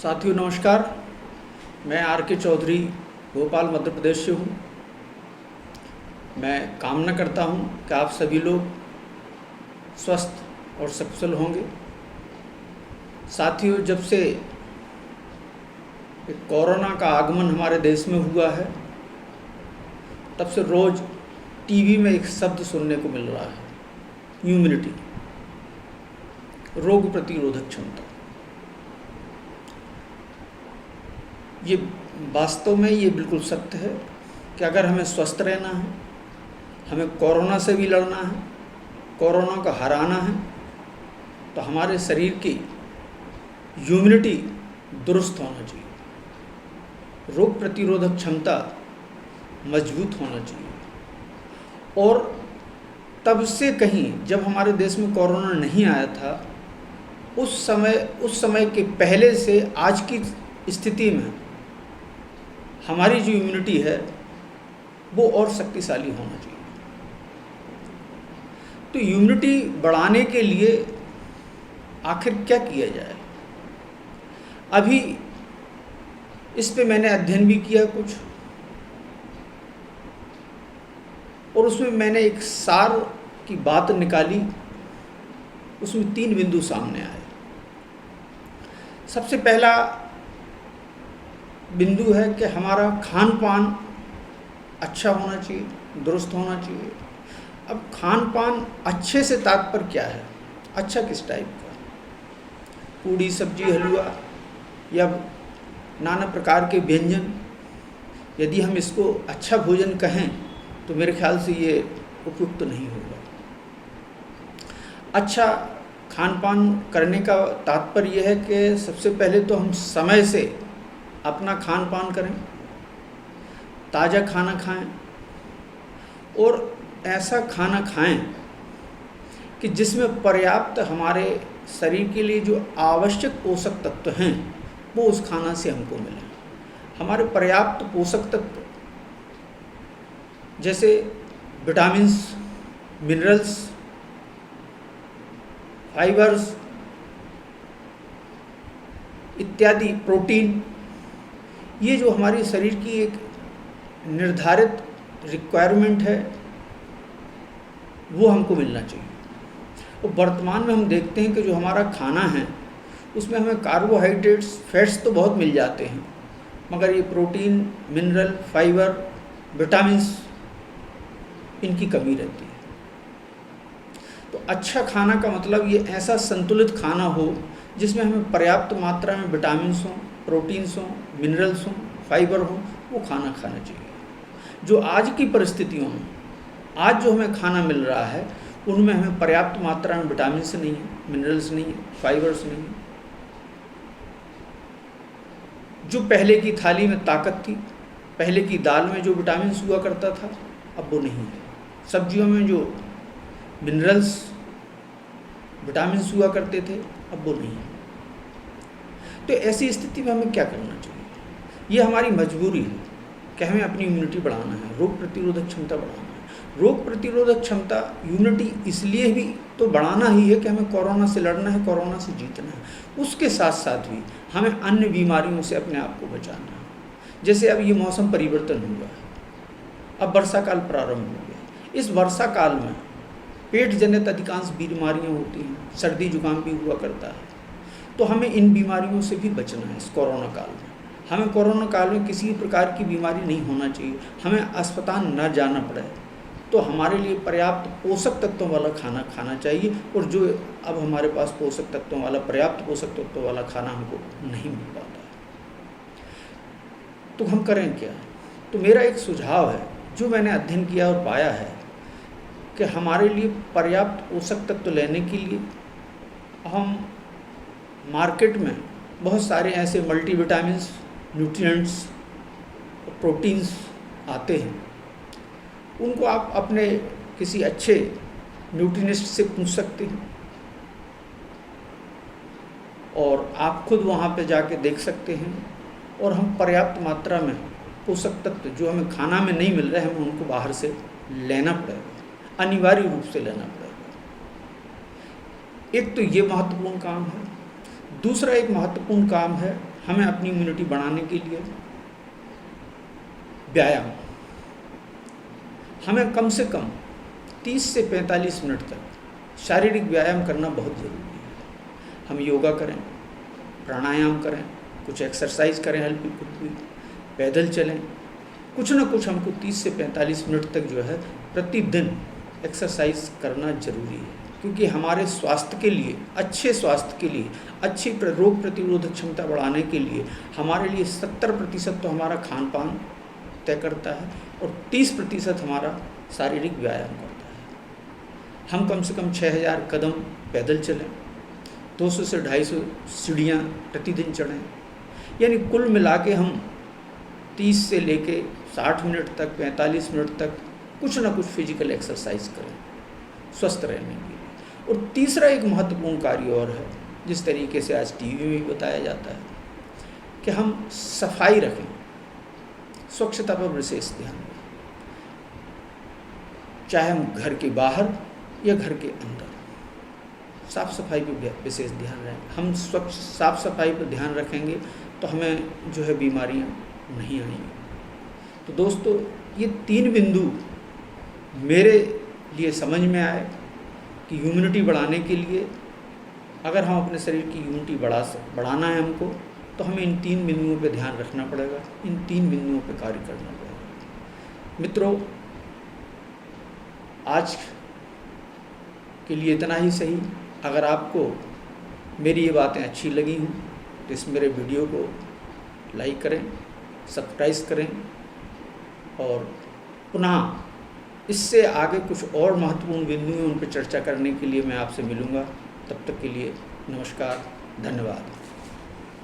साथियों नमस्कार। मैं आर.के. चौधरी भोपाल मध्य प्रदेश से हूँ। मैं कामना करता हूँ कि आप सभी लोग स्वस्थ और सकुशल होंगे। साथियों, जब से कोरोना का आगमन हमारे देश में हुआ है तब से रोज़ टीवी में एक शब्द सुनने को मिल रहा है, इम्यूनिटी, रोग प्रतिरोधक क्षमता। ये वास्तव में ये बिल्कुल सत्य है कि अगर हमें स्वस्थ रहना है, हमें कोरोना से भी लड़ना है, कोरोना को हराना है, तो हमारे शरीर की इम्यूनिटी दुरुस्त होना चाहिए, रोग प्रतिरोधक क्षमता मजबूत होना चाहिए। और तब से कहीं जब हमारे देश में कोरोना नहीं आया था, उस समय के पहले से आज की स्थिति में हमारी जो इम्यूनिटी है वो और शक्तिशाली होना चाहिए। तो इम्यूनिटी बढ़ाने के लिए आखिर क्या किया जाए? अभी इस पे मैंने अध्ययन भी किया कुछ, और उसमें मैंने एक सार की बात निकाली। उसमें 3 बिंदु सामने आए। सबसे पहला बिंदु है कि हमारा खान पान अच्छा होना चाहिए, दुरुस्त होना चाहिए। अब खान पान अच्छे से तात्पर्य क्या है? अच्छा किस टाइप का? पूड़ी सब्जी हलवा या नाना प्रकार के व्यंजन, यदि हम इसको अच्छा भोजन कहें तो मेरे ख्याल से ये उपयुक्त नहीं होगा। अच्छा खान पान करने का तात्पर्य यह है कि सबसे पहले तो हम समय से अपना खान पान करें, ताज़ा खाना खाएं, और ऐसा खाना खाएं कि जिसमें पर्याप्त हमारे शरीर के लिए जो आवश्यक पोषक तत्व हैं वो उस खाना से हमको मिलें। हमारे पर्याप्त पोषक तत्व जैसे विटामिन्स, मिनरल्स, फाइबर्स इत्यादि, प्रोटीन, ये जो हमारी शरीर की एक निर्धारित रिक्वायरमेंट है वो हमको मिलना चाहिए। और वर्तमान में हम देखते हैं कि जो हमारा खाना है उसमें हमें कार्बोहाइड्रेट्स, फैट्स तो बहुत मिल जाते हैं, मगर ये प्रोटीन, मिनरल, फाइबर, विटामिन्स, इनकी कमी रहती है। तो अच्छा खाना का मतलब ये ऐसा संतुलित खाना हो जिसमें हमें पर्याप्त मात्रा में विटामिन्स हों, प्रोटीन्स हों, मिनरल्स हों, फाइबर हों, वो खाना खाना चाहिए। जो आज की परिस्थितियों में आज जो हमें खाना मिल रहा है उनमें हमें पर्याप्त मात्रा में विटामिन्स नहीं है, मिनरल्स नहीं है, फाइबर्स नहीं है। जो पहले की थाली में ताकत थी, पहले की दाल में जो विटामिन्स हुआ करता था, अब वो नहीं है। सब्जियों में जो मिनरल्स, विटामिन्स हुआ करते थे, अब वो नहीं है। तो ऐसी स्थिति में हमें क्या करना चाहिए? ये हमारी मजबूरी है कि हमें अपनी इम्यूनिटी बढ़ाना है, रोग प्रतिरोधक क्षमता बढ़ाना है। रोग प्रतिरोधक क्षमता, इम्यूनिटी इसलिए भी तो बढ़ाना ही है कि हमें कोरोना से लड़ना है, कोरोना से जीतना है। उसके साथ साथ भी हमें अन्य बीमारियों से अपने आप को बचाना है। जैसे अब ये मौसम परिवर्तन हुआ है, अब वर्षा काल प्रारंभ हो गया। इस वर्षा काल में पेट जनित अधिकांश बीमारियां होती हैं, सर्दी जुकाम भी हुआ करता है। तो हमें इन बीमारियों से भी बचना है। इस कोरोना काल में हमें कोरोना काल में किसी प्रकार की बीमारी नहीं होना चाहिए, हमें अस्पताल न जाना पड़े। तो हमारे लिए पर्याप्त पोषक तत्वों वाला खाना खाना चाहिए, और जो अब हमारे पास पोषक तत्वों वाला, पर्याप्त पोषक तत्वों वाला खाना हमको नहीं मिल पाता है, तो हम करें क्या? तो मेरा एक सुझाव है, जो मैंने अध्ययन किया और पाया है कि हमारे लिए पर्याप्त पोषक तत्व लेने के लिए हम मार्केट में बहुत सारे ऐसे मल्टीविटामिन्स, न्यूट्रिएंट्स, प्रोटीन्स आते हैं। उनको आप अपने किसी अच्छे न्यूट्रिनिस्ट से पूछ सकते हैं, और आप खुद वहाँ पे जाके देख सकते हैं। और हम पर्याप्त मात्रा में पोषक तत्व जो हमें खाना में नहीं मिल रहे हैं, हमें उनको बाहर से लेना पड़ेगा, अनिवार्य रूप से लेना पड़ेगा। एक तो ये महत्वपूर्ण काम है। दूसरा एक महत्वपूर्ण काम है हमें अपनी इम्यूनिटी बढ़ाने के लिए व्यायाम, हमें कम से कम 30 से 45 मिनट तक शारीरिक व्यायाम करना बहुत ज़रूरी है। हम योगा करें, प्राणायाम करें, कुछ एक्सरसाइज करें, हल्की फुल्की पैदल चलें, कुछ ना कुछ हमको 30 से 45 मिनट तक जो है प्रतिदिन एक्सरसाइज करना ज़रूरी है, क्योंकि हमारे स्वास्थ्य के लिए, अच्छे स्वास्थ्य के लिए, अच्छी रोग प्रतिरोधक क्षमता बढ़ाने के लिए हमारे लिए 70% तो हमारा खान पान तय करता है और 30% हमारा शारीरिक व्यायाम करता है। हम कम से कम 6000 कदम पैदल चलें, 200 से 250 सीढ़ियाँ प्रतिदिन चढ़ें, यानी कुल मिला के हम 30 से लेके 60 मिनट तक, 45 मिनट तक कुछ ना कुछ फिजिकल एक्सरसाइज करें स्वस्थ रहने के लिए। और तीसरा एक महत्वपूर्ण कार्य और है, जिस तरीके से आज टीवी में भी बताया जाता है, कि हम सफाई रखें, स्वच्छता पर विशेष ध्यान दें, चाहे हम घर के बाहर या घर के अंदर साफ सफाई पर विशेष ध्यान रखें। हम स्वच्छ साफ सफाई पर ध्यान रखेंगे तो हमें जो है बीमारियां नहीं आएंगी। तो दोस्तों, ये 3 बिंदु मेरे लिए समझ में आए कि इम्यूनिटी बढ़ाने के लिए अगर हम अपने शरीर की इम्यूनिटी बढ़ाना है हमको, तो हमें इन 3 बिंदुओं पे ध्यान रखना पड़ेगा, इन 3 बिंदुओं पे कार्य करना पड़ेगा। मित्रों, आज के लिए इतना ही सही। अगर आपको मेरी ये बातें अच्छी लगी हों तो इस मेरे वीडियो को लाइक करें, सब्सक्राइब करें, और पुनः इससे आगे कुछ और महत्वपूर्ण बिंदु हैं, उन पर चर्चा करने के लिए मैं आपसे मिलूँगा। तब तक के लिए नमस्कार, धन्यवाद।